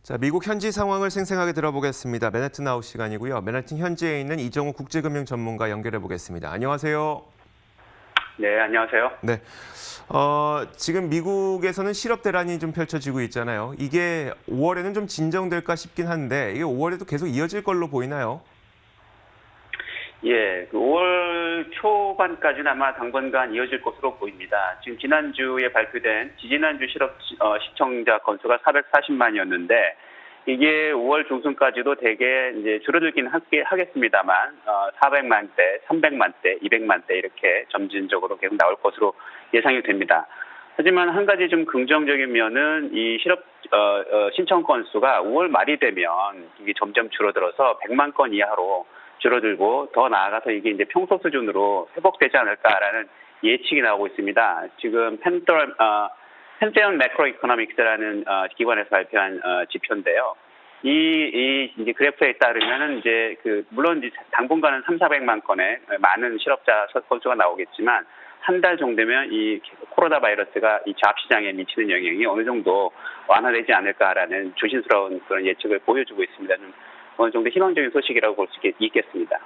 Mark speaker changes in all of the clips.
Speaker 1: 자, 미국 현지 상황을 생생하게 들어보겠습니다. 맨해튼 아웃 시간이고요. 맨해튼 현지에 있는 이정우 국제금융 전문가 연결해 보겠습니다. 안녕하세요.
Speaker 2: 네, 안녕하세요.
Speaker 1: 네, 지금 미국에서는 실업 대란이 좀 펼쳐지고 있잖아요. 이게 5월에는 좀 진정될까 싶긴 한데 이게 5월에도 계속 이어질 걸로 보이나요?
Speaker 2: 예, 5월 초반까지는 아마 당분간 이어질 것으로 보입니다. 지금 지난주에 발표된 지지난주 실업 시청자 건수가 440만이었는데 이게 5월 중순까지도 대개 이제 줄어들긴 하겠습니다만 400만대, 300만대, 200만대 이렇게 점진적으로 계속 나올 것으로 예상이 됩니다. 하지만 한 가지 좀 긍정적인 면은 이 실업 신청 건수가 5월 말이 되면 이게 점점 줄어들어서 100만 건 이하로 줄어들고 더 나아가서 이게 이제 평소 수준으로 회복되지 않을까라는 예측이 나오고 있습니다. 지금 펜세온 매크로 이코노믹스라는 기관에서 발표한 지표인데요. 이 이제 그래프에 따르면은 이제 물론 이제 당분간은 300~400만 건의 많은 실업자 건수가 나오겠지만 한 달 정도면 이 코로나 바이러스가 이 잡 시장에 미치는 영향이 어느 정도 완화되지 않을까라는 조심스러운 그런 예측을 보여주고 있습니다. 어느 정도 희망적인 소식이라고 볼 수 있겠습니다.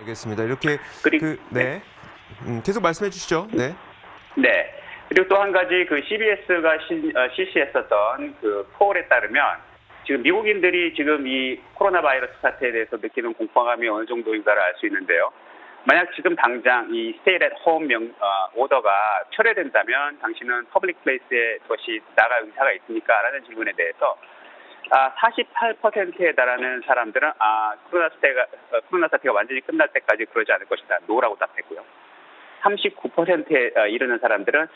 Speaker 1: 알겠습니다. 이렇게
Speaker 2: 그리고
Speaker 1: 네, 계속 말씀해 주시죠. 네.
Speaker 2: 네. 그리고 또 한 가지 CBS가 실시했었던 포올에 따르면 지금 미국인들이 지금 이 코로나 바이러스 사태에 대해서 느끼는 공포감이 어느 정도인가를 알 수 있는데요. 만약 지금 당장 이 스테이 앳 홈 오더가 철회된다면 당신은 퍼블릭 플레이스에 다시 나갈 의사가 있습니까? 라는 질문에 대해서 48%에 달하는 사람들은 코로나 사태가 완전히 끝날 때까지 그러지 않을 것이다. 노라고 답했고요. 39%에 이르는 사람들은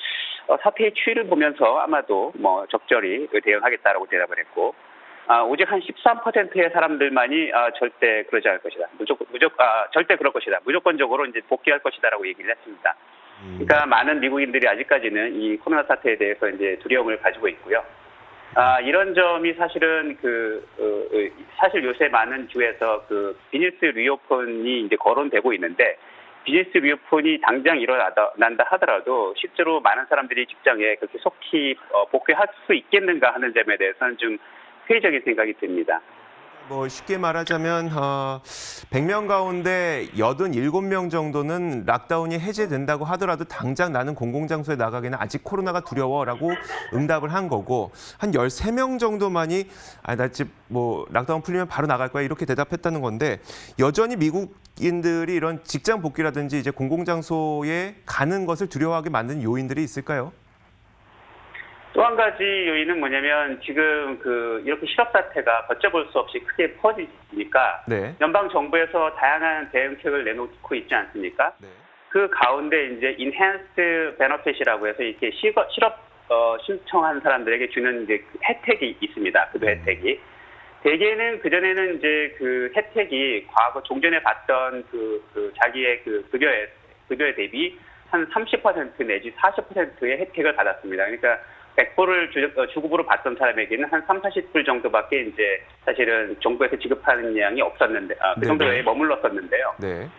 Speaker 2: 사태의 추이를 보면서 아마도 적절히 대응하겠다라고 대답을 했고, 오직 한 13%의 사람들만이 절대 그러지 않을 것이다. 절대 그럴 것이다. 무조건적으로 이제 복귀할 것이다라고 얘기를 했습니다. 그러니까 많은 미국인들이 아직까지는 이 코로나 사태에 대해서 이제 두려움을 가지고 있고요. 이런 점이 사실은 사실 요새 많은 주에서 비즈니스 리오픈이 이제 거론되고 있는데 비즈니스 리오픈이 당장 일어난다 하더라도 실제로 많은 사람들이 직장에 그렇게 속히 복귀할 수 있겠는가 하는 점에 대해서는 좀 회의적인 생각이 듭니다.
Speaker 1: 쉽게 말하자면 100명 가운데 87명 정도는 락다운이 해제된다고 하더라도 당장 나는 공공장소에 나가기는 아직 코로나가 두려워라고 응답을 한 거고 한 13명 정도만이 나 지금 락다운 풀리면 바로 나갈 거야 이렇게 대답했다는 건데 여전히 미국인들이 이런 직장 복귀라든지 이제 공공장소에 가는 것을 두려워하게 만든 요인들이 있을까요?
Speaker 2: 또 한 가지 요인은 뭐냐면 지금 이렇게 실업 사태가 걷잡을 수 없이 크게 퍼지니까
Speaker 1: 네.
Speaker 2: 연방 정부에서 다양한 대응책을 내놓고 있지 않습니까?
Speaker 1: 네.
Speaker 2: 그 가운데 이제 enhanced benefit이라고 해서 이렇게 실업 신청한 사람들에게 주는 이제 혜택이 있습니다. 그 혜택이 대개는 그전에는 이제 혜택이 과거 종전에 받던 자기의 급여에 대비 한 30% 내지 40%의 혜택을 받았습니다. 그러니까 100불을 주급으로 받던 사람에게는 한 30~40불 정도밖에 이제 사실은 정부에서 지급하는 양이 없었는데 그 정도에 머물렀었는데요. 네.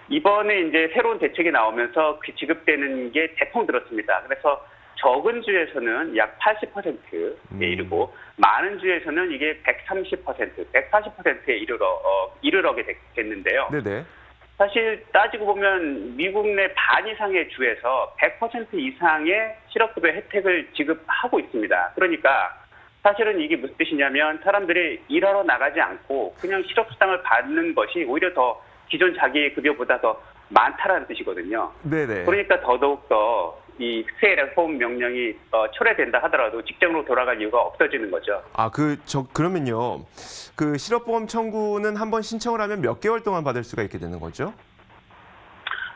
Speaker 2: 이번에 이제 새로운 대책이 나오면서 지급되는 게 대폭 늘었습니다. 그래서 적은 주에서는 약 80%에 이르고 많은 주에서는 이게 130%, 140%에 이르게 됐는데요. 네네. 사실 따지고 보면 미국 내 반 이상의 주에서 100% 이상의 실업급여 혜택을 지급하고 있습니다. 그러니까 사실은 이게 무슨 뜻이냐면 사람들이 일하러 나가지 않고 그냥 실업수당을 받는 것이 오히려 더 기존 자기의 급여보다 더 많다라는 뜻이거든요. 네네. 그러니까 더더욱더 이 스테이 앳 홈 명령이 철회된다 하더라도 직장으로 돌아갈 이유가 없어지는 거죠.
Speaker 1: 그러면요. 실업보험 청구는 한번 신청을 하면 몇 개월 동안 받을 수가 있게 되는 거죠?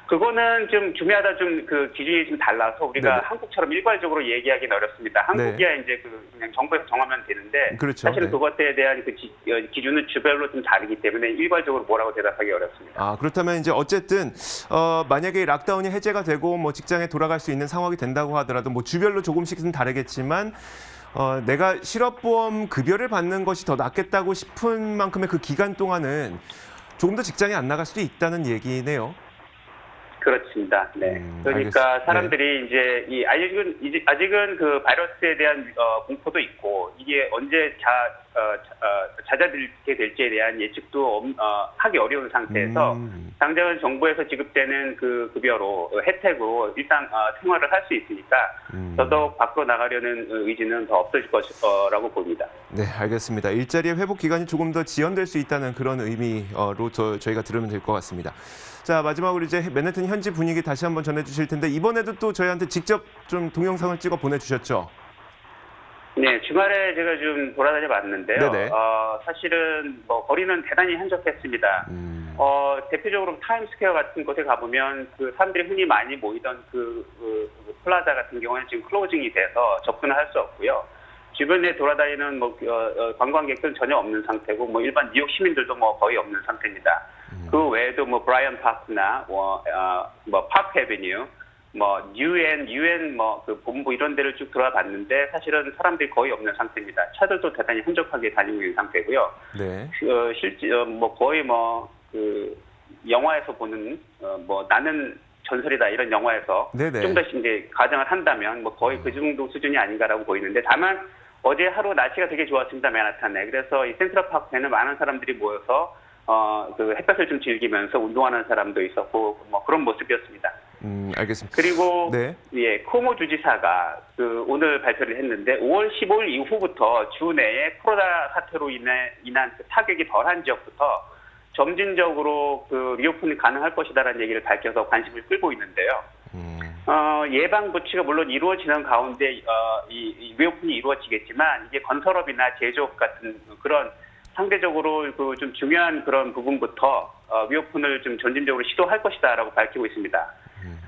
Speaker 2: 그거는 좀 주마다 좀 기준이 좀 달라서 우리가 네네. 한국처럼 일괄적으로 얘기하기는 어렵습니다. 한국이야 이제 그냥 정부에서 정하면 되는데 그렇죠. 사실은 그것에 대한 기준은 주별로 좀 다르기 때문에 일괄적으로 뭐라고 대답하기 어렵습니다.
Speaker 1: 그렇다면 이제 어쨌든 만약에 락다운이 해제가 되고 직장에 돌아갈 수 있는 상황이 된다고 하더라도 주별로 조금씩은 다르겠지만 내가 실업보험 급여를 받는 것이 더 낫겠다고 싶은 만큼의 그 기간 동안은 조금 더 직장에 안 나갈 수도 있다는 얘기네요.
Speaker 2: 그렇습니다. 네. 그러니까 사람들이 이제 아직은 바이러스에 대한 공포도 있고 이게 언제 잦아들게 될지에 대한 예측도 하기 어려운 상태에서 당장은 정부에서 지급되는 그 급여로 혜택으로 일단 생활을 할 수 있으니까 더더욱 밖으로 나가려는 의지는 더 없어질 것이라고 봅니다.
Speaker 1: 네, 알겠습니다. 일자리의 회복 기간이 조금 더 지연될 수 있다는 그런 의미로 저희가 들으면 될 것 같습니다. 자, 마지막으로 이제 맨해튼 현지 분위기 다시 한번 전해주실 텐데 이번에도 또 저희한테 직접 좀 동영상을 찍어 보내주셨죠?
Speaker 2: 네, 주말에 제가 좀 돌아다녀 봤는데요.
Speaker 1: 네네.
Speaker 2: 사실은 뭐 거리는 대단히 한적했습니다. 대표적으로 타임스퀘어 같은 곳에 가보면 그 사람들이 흔히 많이 모이던 그 플라자 같은 경우는 지금 클로징이 돼서 접근을 할 수 없고요. 주변에 돌아다니는 뭐 관광객들은 전혀 없는 상태고 뭐 일반 뉴욕 시민들도 뭐 거의 없는 상태입니다. 그 외에도 뭐 브라이언 파크나 뭐 파크 애비뉴 뭐 UN 뭐 그 본부 이런 데를 쭉 들어봤는데 사실은 사람들이 거의 없는 상태입니다. 차들도 대단히 한적하게 다니고 있는 상태고요.
Speaker 1: 네.
Speaker 2: 실제 뭐 거의 뭐 그 영화에서 보는 뭐 나는 전설이다 이런 영화에서
Speaker 1: 네네.
Speaker 2: 좀 더 이제 가정을 한다면 뭐 거의 그 정도 수준이 아닌가라고 보이는데 다만 어제 하루 날씨가 되게 좋았습니다. 맨하탄에. 그래서 이 센트럴파크에는 많은 사람들이 모여서 그 햇볕을 좀 즐기면서 운동하는 사람도 있었고 뭐 그런 모습이었습니다.
Speaker 1: 알겠습니다.
Speaker 2: 그리고
Speaker 1: 네.
Speaker 2: 예, 코모 주지사가 그 오늘 발표를 했는데 5월 15일 이후부터 주 내에 코로나 사태로 인한 그 타격이 덜한 지역부터 점진적으로 그 리오픈이 가능할 것이다라는 얘기를 밝혀서 관심을 끌고 있는데요. 예방 조치가 물론 이루어지는 가운데 이 리오픈이 이루어지겠지만 이게 건설업이나 제조업 같은 그런 상대적으로 그 좀 중요한 그런 부분부터 리오픈을 좀 점진적으로 시도할 것이다라고 밝히고 있습니다.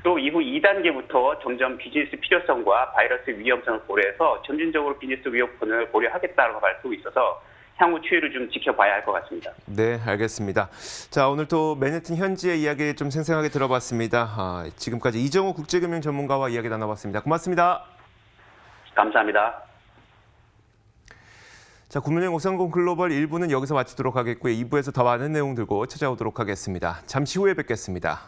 Speaker 2: 또 이후 2단계부터 점점 비즈니스 필요성과 바이러스 위험성을 고려해서 점진적으로 비즈니스 리오픈을 고려하겠다라고 밝히고 있어서 향후 추이를 좀 지켜봐야 할 것 같습니다.
Speaker 1: 네, 알겠습니다. 자, 오늘 또 맨해튼 현지의 이야기 좀 생생하게 들어봤습니다. 지금까지 이정우 국제금융 전문가와 이야기 나눠봤습니다. 고맙습니다.
Speaker 2: 감사합니다.
Speaker 1: 자, 국민의 오상공 글로벌 1부는 여기서 마치도록 하겠고요. 2부에서 더 많은 내용 들고 찾아오도록 하겠습니다. 잠시 후에 뵙겠습니다.